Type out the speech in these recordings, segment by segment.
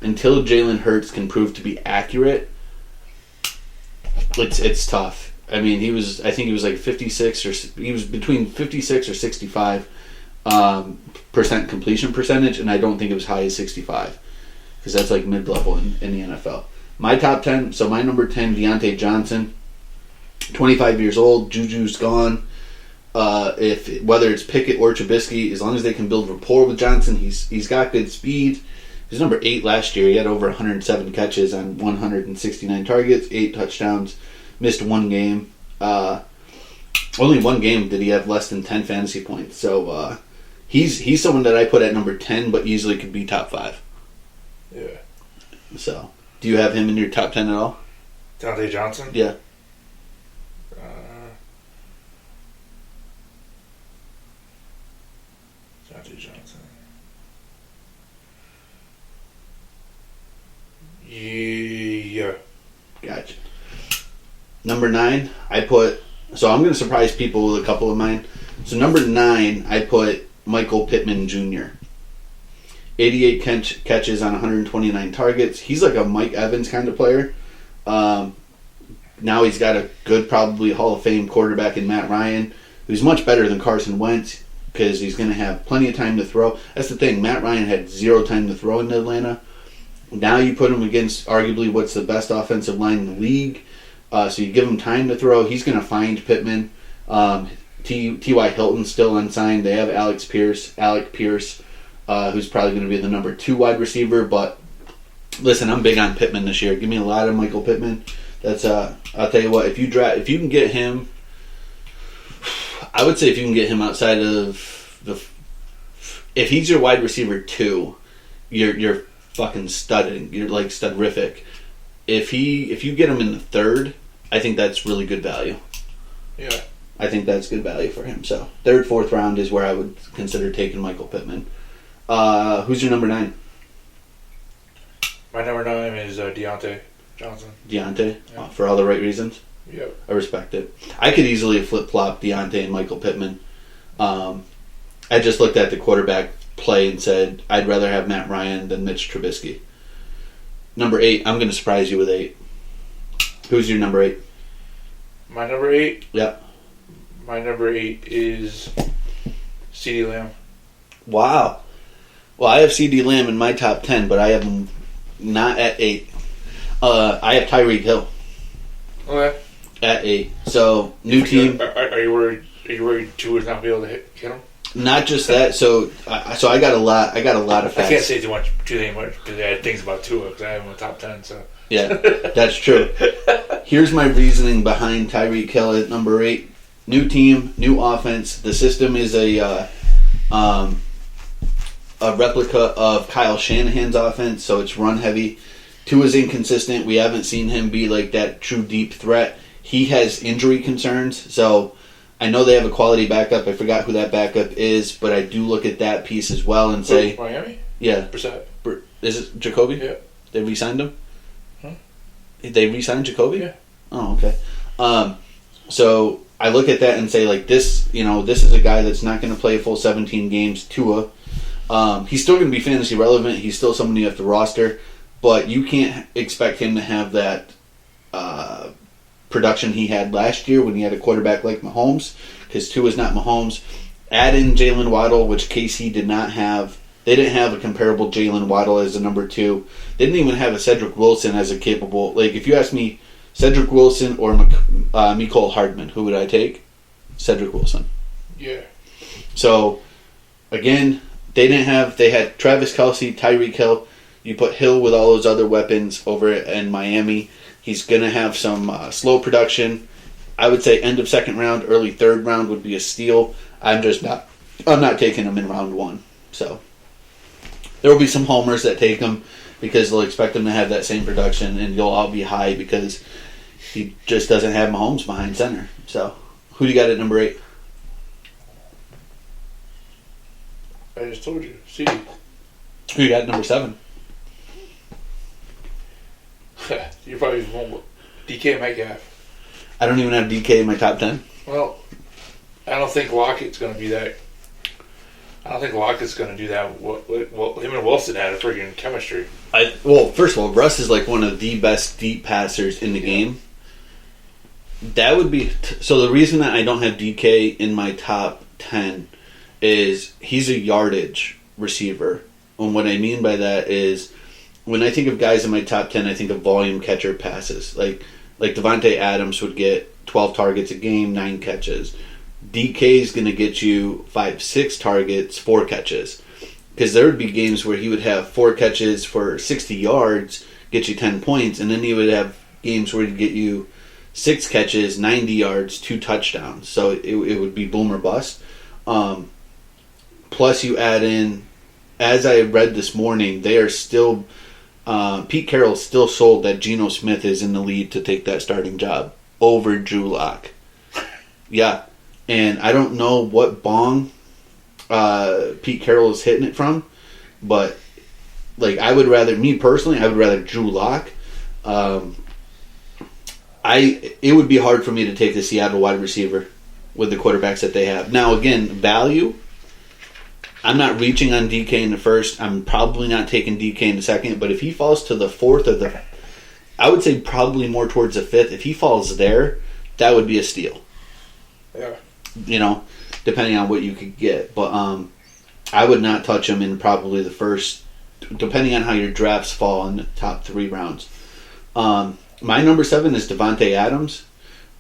until Jalen Hurts can prove to be accurate, it's tough. I mean, I think he was like 56 or he was between 56 or 65 percent completion percentage, and I don't think it was high as 65 because that's like mid-level in the NFL. My top 10, so my number 10, Deante Johnson, 25 years old, Juju's gone. Whether it's Pickett or Trubisky, as long as they can build rapport with Johnson, he's got good speed. He was number 8 last year. He had over 107 catches on 169 targets, 8 touchdowns, missed one game. Only one game did he have less than 10 fantasy points. So he's someone that I put at number 10, but easily could be top 5. Yeah. So, do you have him in your top 10 at all? Deante Johnson? Yeah. Deante Johnson. Yeah. Gotcha. Number 9, I put... So I'm going to surprise people with a couple of mine. So number 9, I put Michael Pittman Jr. 88 catches on 129 targets. He's like a Mike Evans kind of player. Now he's got a good, probably Hall of Fame quarterback in Matt Ryan, who's much better than Carson Wentz because he's going to have plenty of time to throw. That's the thing. Matt Ryan had 0 time to throw in Atlanta. Now you put him against arguably what's the best offensive line in the league. So you give him time to throw. He's going to find Pittman. T.Y. Hilton's still unsigned. They have Alec Pierce, who's probably going to be the number 2 wide receiver. But listen, I'm big on Pittman this year. Give me a lot of Michael Pittman. That's I'll tell you what. If you can get him, I would say if you can get him outside of if he's your wide receiver 2, you're fucking studding. You're like studrific. If you get him in the 3rd, I think that's really good value. Yeah. I think that's good value for him. So 3rd, 4th round is where I would consider taking Michael Pittman. Who's your number 9? My number 9 is Deante Johnson. Deante? Yeah. For all the right reasons? Yep. I respect it. I could easily flip-flop Deante and Michael Pittman. I just looked at the quarterback play and said, I'd rather have Matt Ryan than Mitch Trubisky. Number 8, I'm going to surprise you with 8. Who's your number 8? My number 8? Yeah. My number 8 is CeeDee Lamb. Wow. Well, I have CeeDee Lamb in my top 10, but I have him not at 8. I have Tyreek Hill. Okay. At 8. So, new team. Are you worried Tua's not be able to hit him? Not just that. So I got a lot of facts. I can't say too much because I had things about Tua because I have him in the top 10. So yeah, that's true. Here's my reasoning behind Tyreek Hill at number 8. New team, new offense. The system is a replica of Kyle Shanahan's offense, so it's run heavy. Tua's inconsistent. We haven't seen him be like that true deep threat. He has injury concerns, so I know they have a quality backup. I forgot who that backup is, but I do look at that piece as well and say... Miami? Yeah. Brissett. Is it Jacoby? Yeah. They re-signed him? Huh? They re-signed Jacoby? Yeah. Oh, okay. So I look at that and say, like, this is a guy that's not going to play a full 17 games. Tua. He's still going to be fantasy relevant. He's still someone you have to roster, but you can't expect him to have that production he had last year when he had a quarterback like Mahomes, because Tua's not Mahomes. Add in Jalen Waddle, which KC did not have. They didn't have a comparable Jalen Waddle as a number 2. They didn't even have a Cedric Wilson as a capable... Like, if you ask me, Cedric Wilson or Mecole Hardman, who would I take? Cedric Wilson. Yeah. So, again, they had Travis Kelce, Tyreek Hill. You put Hill with all those other weapons over in Miami. He's going to have some slow production. I would say end of 2nd round, early 3rd round would be a steal. I'm not taking him in round 1. So there will be some homers that take him because they'll expect him to have that same production, and you'll all be high because he just doesn't have Mahomes behind center. So who do you got at number 8? I just told you. CD. Who you got at number 7? You probably won't. DK Metcalf. I don't even have DK in my top 10. Well, I don't think Lockett's going to be that. I don't think Lockett's going to do that. Well, him and Wilson had a freaking chemistry. Well, first of all, Russ is like one of the best deep passers in the game. That would be... So the reason that I don't have DK in my top 10 is he's a yardage receiver. And what I mean by that is when I think of guys in my top 10, I think of volume catcher passes. Like Devonte Adams would get 12 targets a game, 9 catches. DK is going to get you 5-6 targets, 4 catches. Because there would be games where he would have 4 catches for 60 yards, get you 10 points, and then he would have games where he'd get you 6 catches, 90 yards, 2 touchdowns. So it would be boom or bust. Plus you add in, as I read this morning, they are still... Pete Carroll's still sold that Geno Smith is in the lead to take that starting job over Drew Lock. Yeah. And I don't know what bong Pete Carroll is hitting it from, but like I would rather Drew Lock. It would be hard for me to take the Seattle wide receiver with the quarterbacks that they have. Now again, value. I'm not reaching on DK in the first. I'm probably not taking DK in the second. But if he falls to the fourth or I would say probably more towards the fifth. If he falls there, that would be a steal. Yeah. You know, depending on what you could get. But I would not touch him in probably the first, depending on how your drafts fall in the top 3 rounds. My number 7 is Devonte Adams.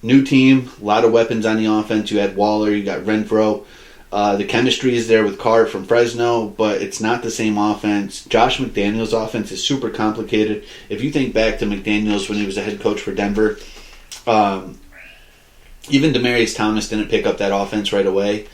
New team, a lot of weapons on the offense. You had Waller, you got Renfro. The chemistry is there with Carr from Fresno, but it's not the same offense. Josh McDaniels' offense is super complicated. If you think back to McDaniels when he was a head coach for Denver, even Demaryius Thomas didn't pick up that offense right away,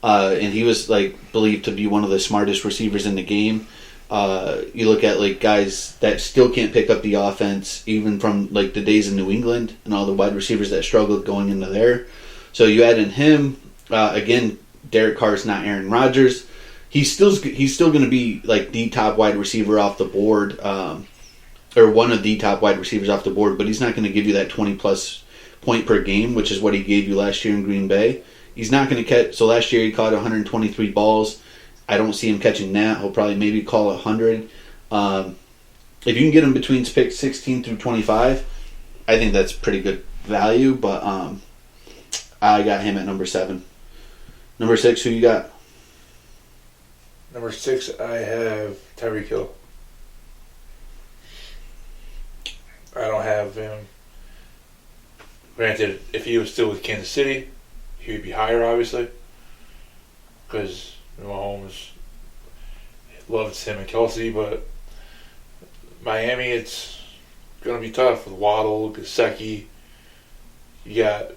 and he was like believed to be one of the smartest receivers in the game. You look at like guys that still can't pick up the offense, even from like the days in New England and all the wide receivers that struggled going into there. So you add in him again. Derek Carr's not Aaron Rodgers. He's still going to be like the top wide receiver off the board, or one of the top wide receivers off the board. But he's not going to give you that 20+ point per game, which is what he gave you last year in Green Bay. He's not going to catch. So last year he caught 123 balls. I don't see him catching that. He'll probably maybe call 100. If you can get him between picks 16 through 25, I think that's pretty good value. But I got him at number 7. Number 6, who you got? Number 6, I have Tyreek Hill. I don't have him. Granted, if he was still with Kansas City, he would be higher, obviously. Because Mahomes loves him and Kelsey, but Miami, it's going to be tough with Waddle, Gesicki. You got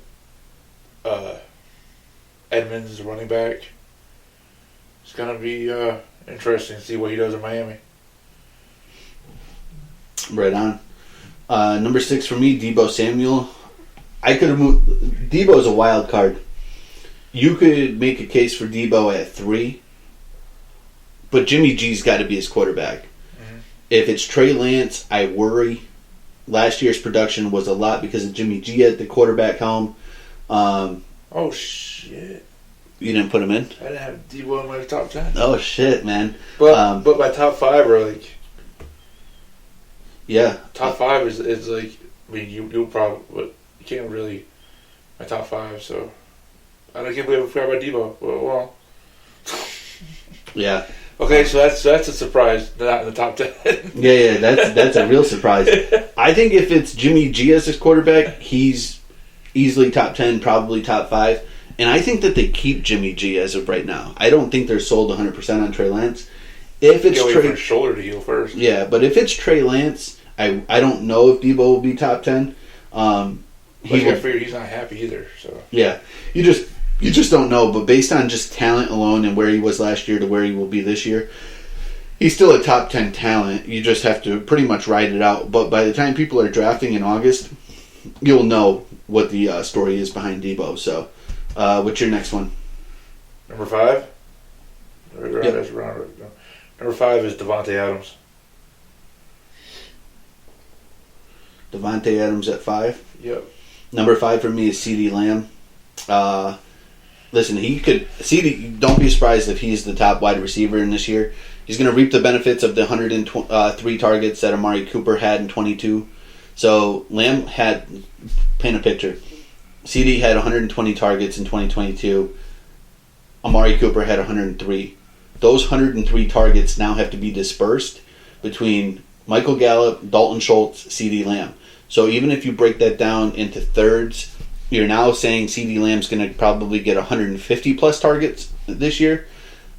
Edmonds, the running back. It's going to be interesting to see what he does in Miami. Right on. Number 6 for me, Debo Samuel. I could have moved. Debo is a wild card. You could make a case for Debo at 3, but Jimmy G's got to be his quarterback. Mm-hmm. If it's Trey Lance, I worry. Last year's production was a lot because of Jimmy G at the quarterback helm. Oh, shit. You didn't put him in? I didn't have Debo in my top 10. Oh, shit, man. But my top 5 are like... Yeah. Top 5 is like... I mean, you'll probably... But you can't really... My top 5, so... I can't believe I forgot about Debo. Well. Yeah. Okay, so that's a surprise. Not in the top 10. Yeah, that's a real surprise. I think if it's Jimmy G as his quarterback, he's easily top 10, probably top 5. And I think that they keep Jimmy G as of right now. I don't think they're sold 100% on Trey Lance. If it's Trey, for his shoulder to heal first. Yeah, but if it's Trey Lance, I don't know if Debo will be top 10. I figure he's not happy either. So yeah, you just don't know. But based on just talent alone and where he was last year to where he will be this year, he's still a top 10 talent. You just have to pretty much ride it out. But by the time people are drafting in August, you'll know what the story is behind Debo. So, what's your next one? Number 5? Yep. Number 5 is Devonte Adams. Devonte Adams at 5? Yep. Number 5 for me is CeeDee Lamb. Listen, he could. CD, don't be surprised if he's the top wide receiver in this year. He's going to reap the benefits of the 103 targets that Amari Cooper had in 22. So Lamb had, paint a picture. CD had 120 targets in 2022. Amari Cooper had 103. Those 103 targets now have to be dispersed between Michael Gallup, Dalton Schultz, CD Lamb. So even if you break that down into thirds, you're now saying CD Lamb's going to probably get 150 plus targets this year.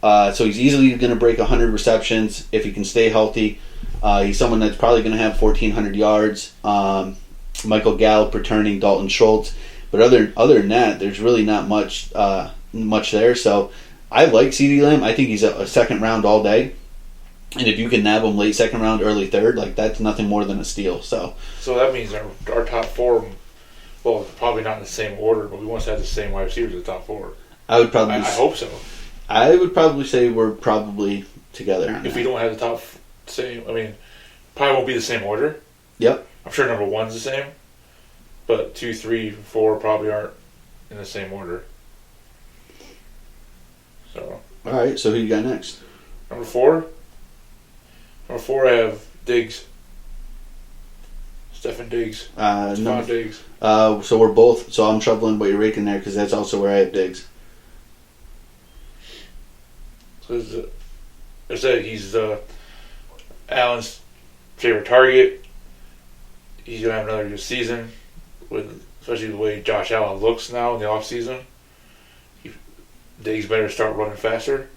So he's easily going to break 100 receptions if he can stay healthy. He's someone that's probably going to have 1,400 yards. Michael Gallup returning, Dalton Schultz. But other than that, there's really not much there. So I like CD Lamb. I think he's a second round all day. And if you can nab him late second round, early third, like that's nothing more than a steal. So that means our top four, well, probably not in the same order, but we want to have the same wide receivers at the top four. I hope so. I would probably say we're probably together on if that. We don't have the top same, probably won't be the same order. Yep. I'm sure number one's the same, but 2, 3, 4 probably aren't in the same order. So. All right. So who you got next? Number 4. Number 4, I have Diggs. Stefan Diggs. Diggs. So we're both. So I'm troubling what you're raking there because that's also where I have Diggs. So I said he's Allen's favorite target. He's gonna have another good season, especially the way Josh Allen looks now in the off season. Diggs better start running faster.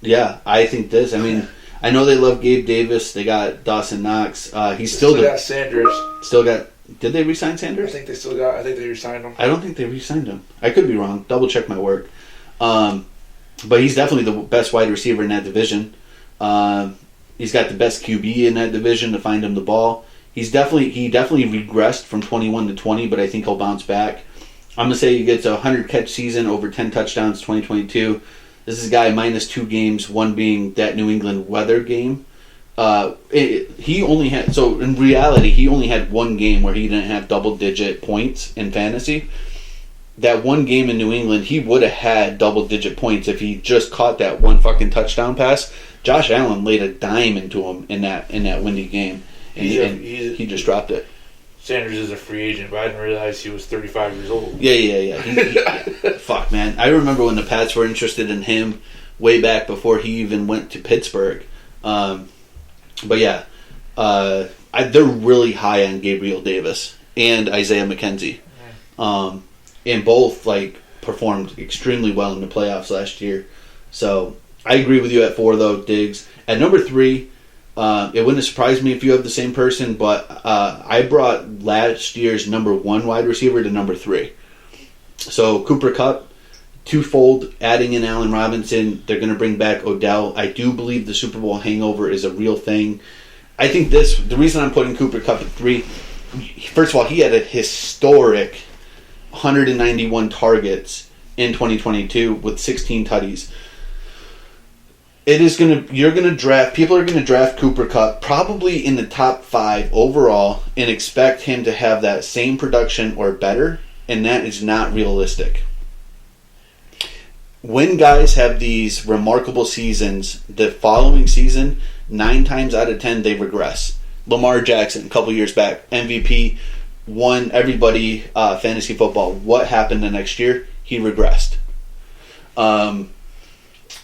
Yeah, I think this. I know they love Gabe Davis. They got Dawson Knox. He's still got Sanders. Still got. Did they re-sign Sanders? I think they re-signed him. I don't think they re-signed him. I could be wrong. Double check my work. But he's definitely the best wide receiver in that division. He's got the best QB in that division to find him the ball. He definitely regressed from 21 to 20, but I think he'll bounce back. I'm gonna say he gets a 100-catch season, over 10 touchdowns, 2022. This is a guy minus 2 games, one being that New England weather game. He only had one game where he didn't have double-digit points in fantasy. That one game in New England, he would have had double-digit points if he just caught that one fucking touchdown pass. Josh Allen laid a dime into him in that windy game, and he just dropped it. Sanders is a free agent, but I didn't realize he was 35 years old. Yeah. Fuck, man. I remember when the Pats were interested in him way back before he even went to Pittsburgh. But yeah, they're really high on Gabriel Davis and Isaiah McKenzie. And both performed extremely well in the playoffs last year. So I agree with you at 4 though, Diggs. At number 3, it wouldn't surprise me if you have the same person, but I brought last year's number 1 wide receiver to number 3. So Cooper Kupp, twofold, adding in Allen Robinson. They're going to bring back Odell. I do believe the Super Bowl hangover is a real thing. I think the reason I'm putting Cooper Kupp at 3, first of all, he had a historic 191 targets in 2022 with 16 tutties. People are going to draft Cooper Kupp probably in the top 5 overall and expect him to have that same production or better, and that is not realistic. When guys have these remarkable seasons, the following season, 9 times out of 10 they regress. Lamar Jackson, a couple years back, MVP, won everybody fantasy football. What happened the next year? He regressed.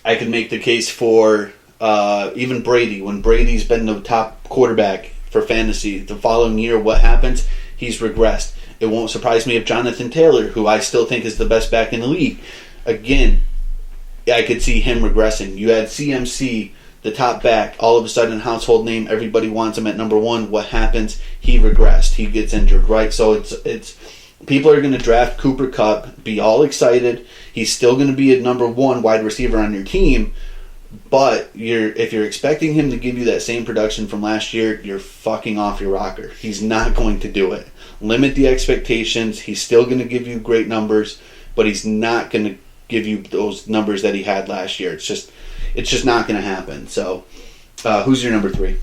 I can make the case for even Brady. When Brady's been the top quarterback for fantasy, the following year, what happens? He's regressed. It won't surprise me if Jonathan Taylor, who I still think is the best back in the league, again, I could see him regressing. You had CMC, the top back, all of a sudden household name, everybody wants him at number 1. What happens? He regressed. He gets injured, right? So it's people are going to draft Cooper Kupp, be all excited. He's still going to be a number 1 wide receiver on your team, but if you're expecting him to give you that same production from last year, you're fucking off your rocker. He's not going to do it. Limit the expectations. He's still going to give you great numbers, but he's not going to give you those numbers that he had last year. It's just not going to happen. So, who's your number 3?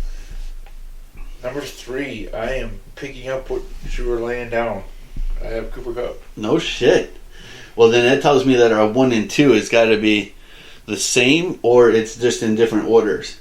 Number 3, I am picking up what you were laying down. I have Cooper Kupp. No shit. Well, then that tells me that our 1 and 2 has got to be the same, or it's just in different orders.